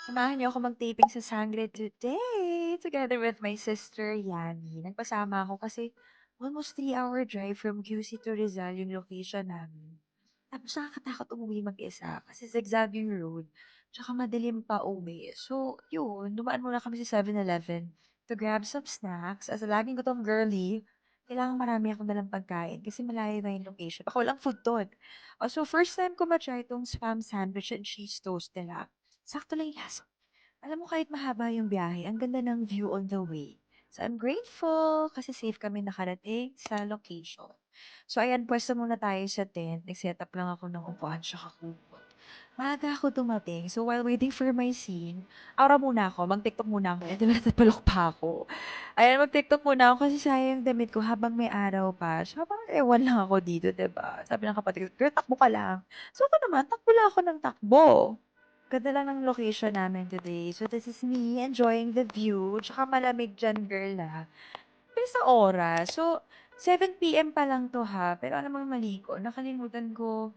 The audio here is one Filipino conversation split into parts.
Samahan niyo ako mag-taping sa Sangre today together with my sister Yani. Nagpasama ako kasi almost 3-hour drive from QC to Rizal yung location namin. Tapos nakakatakot umuwi mag-isa kasi zigzag yung road. Tsaka madilim pa uwi. So, yun, dumaan muna kami sa 7-Eleven to grab some snacks. As a laging gutom girly, kailangan marami akong dalang pagkain kasi malayo na yung location. Baka walang food doon. So, first time ko ma-try itong spam sandwich and cheese toast nila. Sakto lang yung lasa. Alam mo kahit mahaba yung biyahe, ang ganda ng view on the way. So, I'm grateful kasi safe kami nakarating sa location. So, ayan, pwesto muna tayo sa tent. Nag-set up lang ako ng upuan tsaka kupot. Maaga ako dumating. So, while waiting for my scene, aura muna ako. Mag-tiktok muna ako. Eh, diba natapalok pa ako? Ayan, mag-tiktok muna ako kasi sayang yung damit ko habang may araw pa. Tsaka parang ewan lang ako dito, diba? Sabi ng kapatid ko, girl, takbo ka lang. So, ako naman, takbo lang ako ng takbo. Ganda lang ng location namin today. So, this is me enjoying the view. Tsaka malamig dyan, girl, ah. Pero sa oras, so, 7 PM pa lang 'to ha, pero alam mo yung mali ko, nakalimutan ko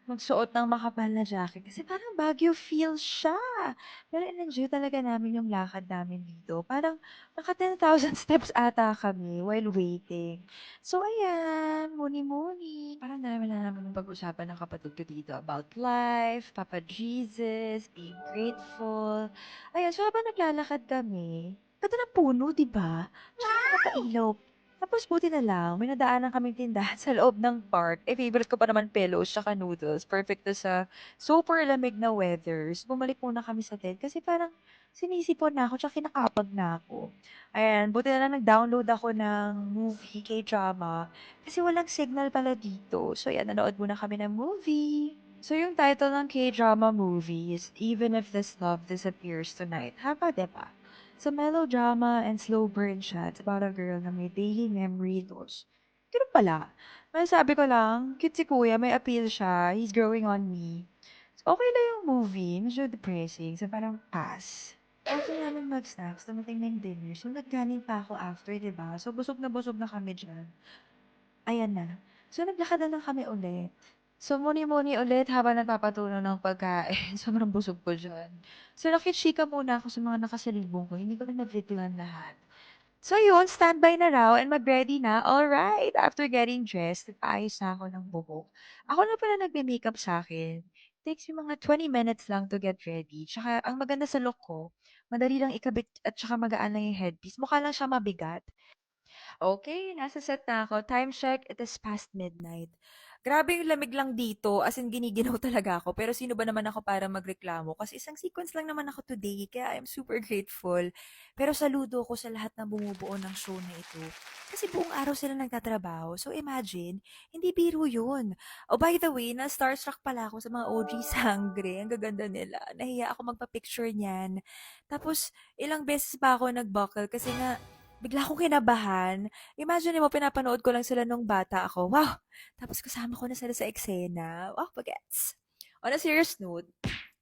magsuot ng makapal na jacket kasi parang Baguio feel siya. Pero in-enjoy talaga namin yung lakad namin dito. Parang naka 10,000 steps ata kami while waiting. So ayan, muni-muni. Parang dami na namin yung pag-usapan ng kapatid ko dito about life, Papa Jesus, being grateful. Ayun, so habang naglalakad kami, ganda ng puno, 'di ba? Tsaka nakakailaw. Tapos buti na lang, may nadaanan kaming tindahan sa loob ng park. Eh, favorite ko pa naman pillows tsaka noodles. Perfect to sa super lamig na weathers. Bumalik muna kami sa tent kasi parang sinisipon na ako tsaka kinakapag na ako. Ayan, buti na lang nag-download ako ng movie, K-drama. Kasi walang signal pala dito. So, yan, nanood muna kami ng movie. So, yung title ng K-drama movie is Even If This Love Disappears Tonight. Haba, diba? So, melodrama and slow burn siya. It's about a girl na may daily memory loss. Ganun pala. Masasabi ko lang, cute si kuya, may appeal siya. He's growing on me. So, okay lang yung movie. Medyo depressing. So, parang pass. After namin mag-snacks, dumating na yung dinner. So, nagkanin pa ako after, diba? So, busog na kami dyan. Ayan na. So, naglakad na lang kami ulit. So, muni-muni ulit habang nagpapatunaw ng pagkain. Sobrang busog ko diyan. So, nakichika muna ako sa mga nakasalubong ko. Hindi ko na na-videohan lahat. So, yun, standby na raw and mag-ready na. Alright, after getting dressed, nag-aayos na ako ng buhok. Ako na pala nagme-makeup sa akin. Takes me mga 20 minutes lang to get ready. Tsaka, ang maganda sa look ko, madali lang ikabit at tsaka magaan lang yung headpiece. Mukha lang siya mabigat. Okay, nasa set na ako. Time check, it is past midnight. Grabe yung lamig lang dito, as in giniginaw talaga ako. Pero sino ba naman ako para magreklamo? Kasi isang sequence lang naman ako today, kaya I'm super grateful. Pero saludo ko sa lahat ng bumubuo ng show na ito. Kasi buong araw sila nagtatrabaho. So imagine, hindi biro yun. Oh, by the way, na-starstruck pala ako sa mga OG Sangre. Ang gaganda nila. Nahiya ako magpa-picture niyan. Tapos, ilang beses pa ako nag-buckle kasi nga, bigla akong kinabahan. Imagine mo, pinapanood ko lang sila nung bata ako. Wow! Tapos kasama ko na sila sa eksena. Wow, bagets! On a serious note,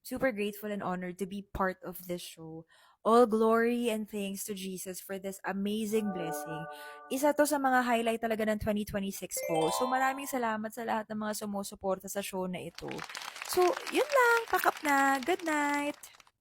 super grateful and honored to be part of this show. All glory and thanks to Jesus for this amazing blessing. Isa to sa mga highlight talaga ng 2026 ko. So maraming salamat sa lahat ng mga sumusuporta sa show na ito. So, yun lang. Pack up na. Good night!